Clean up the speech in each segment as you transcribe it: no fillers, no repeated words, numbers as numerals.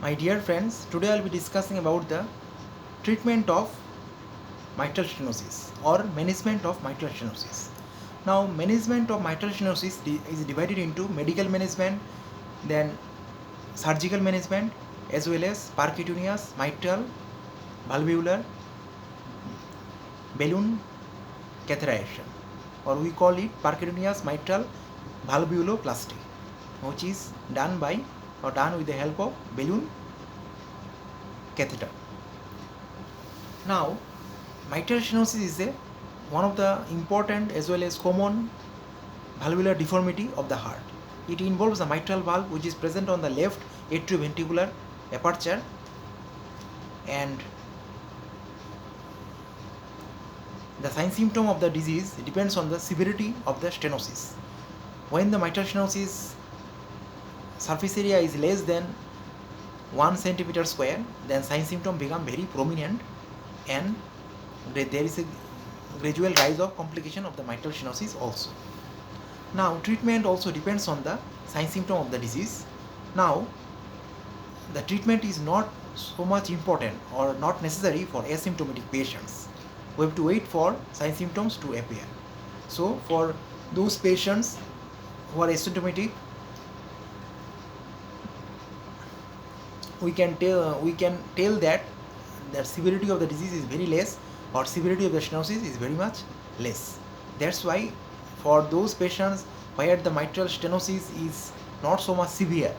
My dear friends, today I will be discussing about the treatment of mitral stenosis or management of mitral stenosis. Now, management of mitral stenosis is divided into medical management, then surgical management, as well as percutaneous mitral valvular balloon catheterization, or we call it percutaneous mitral valvuloplasty, which is done by or done with the help of balloon catheter. Now, mitral stenosis is one of the important as well as common valvular deformity of the heart. It involves a mitral valve which is present on the left atrioventricular aperture, and the sign symptom of the disease depends on the severity of the stenosis. When the mitral stenosis surface area is less than 1 centimeter square, then sign symptom become very prominent, and there is a gradual rise of complication of the mitral stenosis also. Now, treatment also depends on the sign symptom of the disease. Now, the treatment is not so much important or not necessary for asymptomatic patients. We have to wait for sign symptoms to appear. So, for those patients who are asymptomatic, we can tell that the severity of the disease is very less, or severity of the stenosis is very much less. That's why for those patients where the mitral stenosis is not so much severe,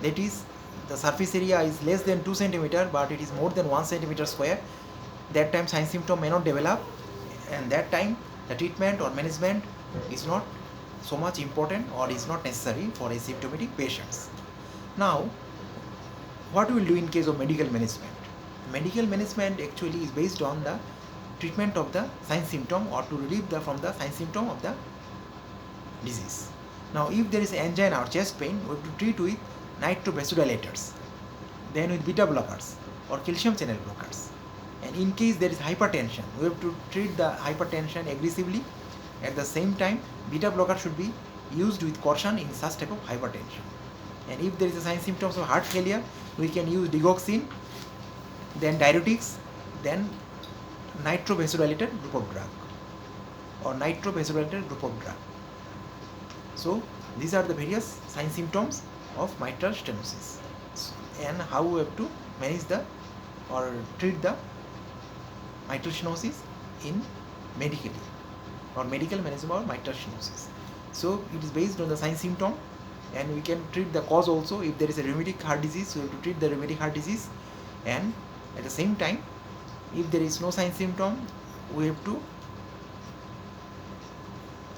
that is, the surface area is less than 2 centimeter but it is more than 1 centimeter square, that time sign symptom may not develop, and that time the treatment or management is not so much important or is not necessary for asymptomatic patients. Now, what we will do in case of medical management? Medical management actually is based on the treatment of the sign symptom, or to relieve from the sign symptom of the disease. Now, if there is angina or chest pain, we have to treat with nitrovasodilators, then with beta blockers or calcium channel blockers. And in case there is hypertension, we have to treat the hypertension aggressively. At the same time, beta blocker should be used with caution in such type of hypertension. And if there is a sign symptoms of heart failure, we can use digoxin, then diuretics, then nitrovasodilator group of drug or nitrovasodilator group of drug. So these are the various sign symptoms of mitral stenosis, and how we have to manage the or treat the mitral stenosis in medically or medical management of mitral stenosis. So it is based on the sign symptom, and we can treat the cause also. If there is a rheumatic heart disease, we have to treat the rheumatic heart disease, and at the same time, if there is no sign symptom, we have to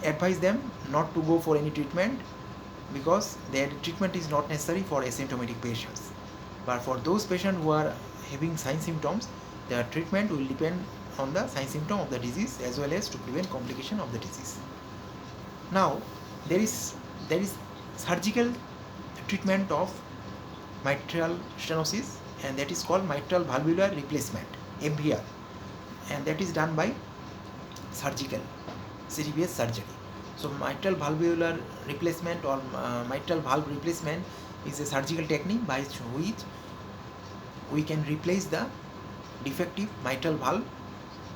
advise them not to go for any treatment, because their treatment is not necessary for asymptomatic patients. But for those patients who are having sign symptoms, their treatment will depend on the sign symptom of the disease as well as to prevent complication of the disease. Now, there is surgical treatment of mitral stenosis, and that is called mitral valvular replacement, MVR, and that is done by surgical CTVS surgery. So mitral valvular replacement or mitral valve replacement is a surgical technique by which we can replace the defective mitral valve,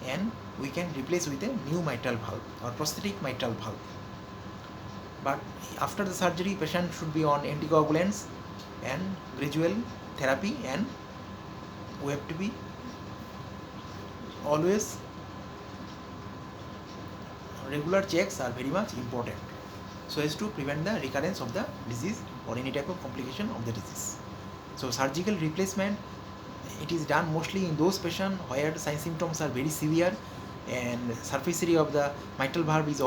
and we can replace with a new mitral valve or prosthetic mitral valve. But after the surgery, patient should be on anticoagulants and gradual therapy, and we have to be always regular checks are very much important, so as to prevent the recurrence of the disease or any type of complication of the disease. So surgical replacement, it is done mostly in those patients where the sign symptoms are very severe, and surface area of the mitral valve is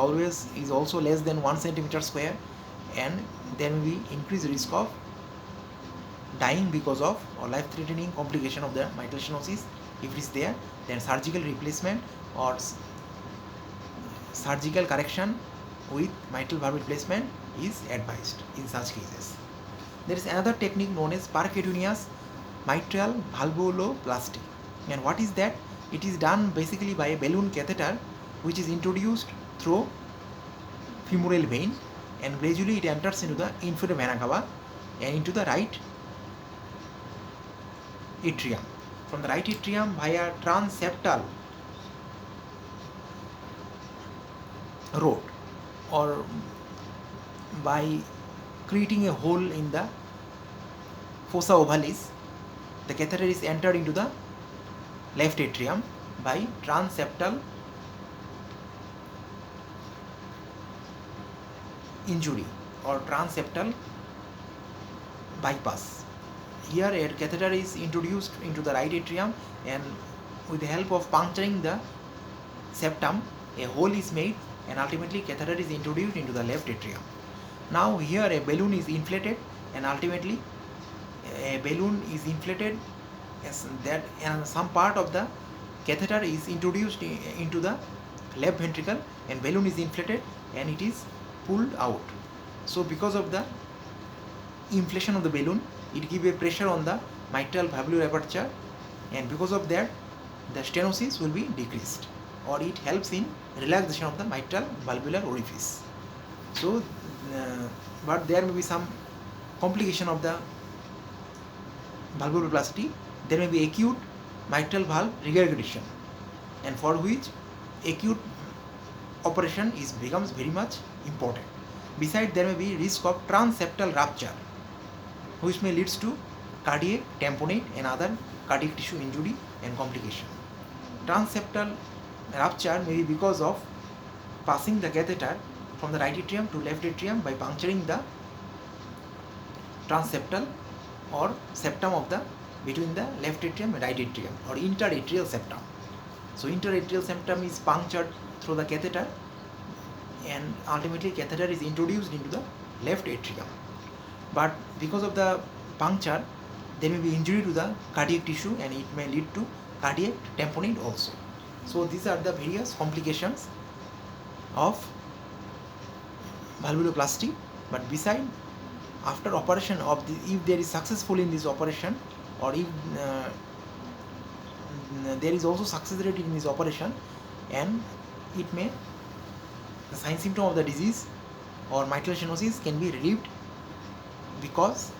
also less than 1 centimeter square, and then we increase risk of dying because of or life-threatening complication of the mitral stenosis. If it is there, then surgical replacement or surgical correction with mitral valve replacement is advised in such cases. There is another technique known as percutaneous mitral valvuloplasty, and what is that? It is done basically by a balloon catheter which is introduced through femoral vein, and gradually it enters into the inferior vena cava and into the right atrium. From the right atrium via transseptal road or by creating a hole in the fossa ovalis, the catheter is entered into the left atrium by transseptal injury or transseptal bypass. Here a catheter is introduced into the right atrium, and with the help of puncturing the septum, a hole is made, and ultimately catheter is introduced into the left atrium. Now here a balloon is inflated, and ultimately a balloon is inflated and some part of the catheter is introduced into the left ventricle, and balloon is inflated and it is pulled out. So because of the inflation of the balloon, it gives a pressure on the mitral valvular aperture, and because of that the stenosis will be decreased, or it helps in relaxation of the mitral valvular orifice. So but there may be some complication of the valvuloplasty. There may be acute mitral valve regurgitation, and for which acute operation becomes very much important. Besides, there may be risk of transseptal rupture, which may leads to cardiac tamponade and other cardiac tissue injury and complication. Transseptal rupture may be because of passing the catheter from the right atrium to left atrium by puncturing the transseptal or septum of the between the left atrium and right atrium, or interatrial septum. So interatrial septum is punctured through the catheter, and ultimately catheter is introduced into the left atrium. But because of the puncture, there may be injury to the cardiac tissue, and it may lead to cardiac tamponade also. So these are the various complications of valvuloplasty. But beside, after operation of if there is successful in this operation, or if there is also success rate in this operation, and it may the sign symptom of the disease or mitral stenosis can be relieved, because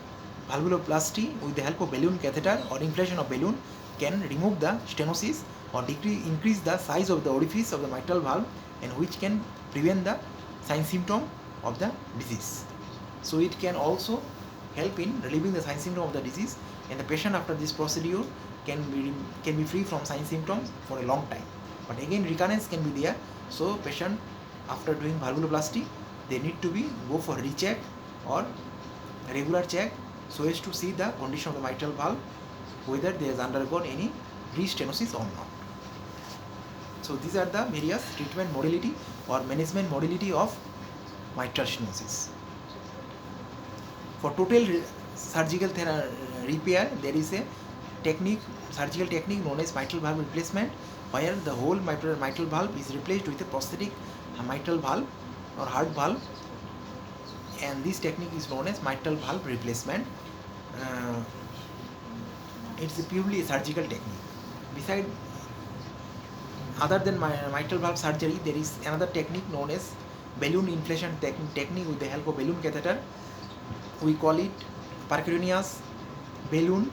valvuloplasty with the help of balloon catheter or inflation of balloon can remove the stenosis or increase the size of the orifice of the mitral valve, and which can prevent the sign symptom of the disease. So it can also help in relieving the sign symptom of the disease, and the patient after this procedure can be free from sign symptoms for a long time. But again recurrence can be there, so patient after doing valvuloplasty, they need to go for recheck or regular check, so as to see the condition of the mitral valve, whether they has undergone any restenosis or not. So these are the various treatment modality or management modality of mitral stenosis. For total surgical repair, there is a surgical technique known as mitral valve replacement, where the whole mitral valve is replaced with a prosthetic mitral valve or heart valve, and this technique is known as mitral valve replacement. It's purely a surgical technique. Besides, other than mitral valve surgery, there is another technique known as balloon inflation technique with the help of balloon catheter. We call it percutaneous balloon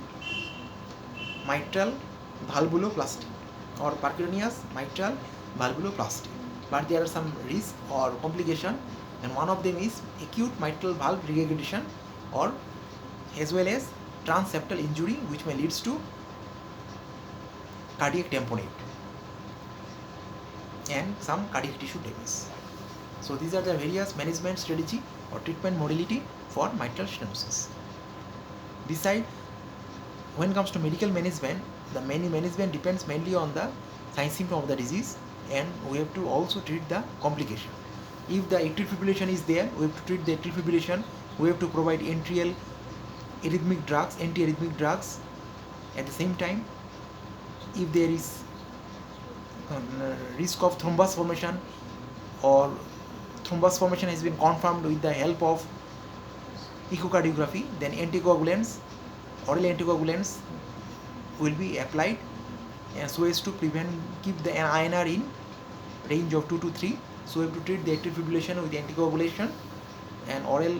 mitral valvuloplasty or percutaneous mitral valvuloplasty. But there are some risk or complication, and one of them is acute mitral valve regurgitation, or as well as transseptal injury, which may leads to cardiac tamponade and some cardiac tissue damage. So these are the various management strategy or treatment modality for mitral stenosis. Besides, when it comes to medical management, the management depends mainly on the sign symptom of the disease, and we have to also treat the complication. If the atrial fibrillation is there, we have to treat the atrial fibrillation. We have to provide anti-arrhythmic drugs. At the same time, if there is risk of thrombus formation, or thrombus formation has been confirmed with the help of echocardiography, then anticoagulants, oral anticoagulants will be applied, and so as to keep the INR in range of 2 to 3. So we have to treat the atrial fibrillation with anticoagulation and oral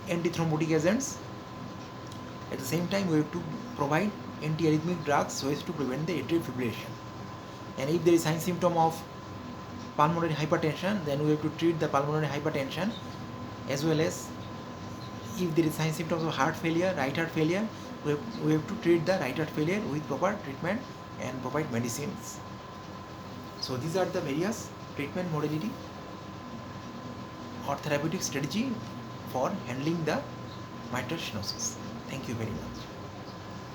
antithrombotic agents. At the same time, we have to provide antiarrhythmic drugs so as to prevent the atrial fibrillation. And if there is sign symptom of pulmonary hypertension, then we have to treat the pulmonary hypertension, as well as if there is sign symptoms of heart failure, right heart failure, we have to treat the right heart failure with proper treatment and provide medicines. So these are the various treatment modality or therapeutic strategy for handling the mitral stenosis. Thank you very much.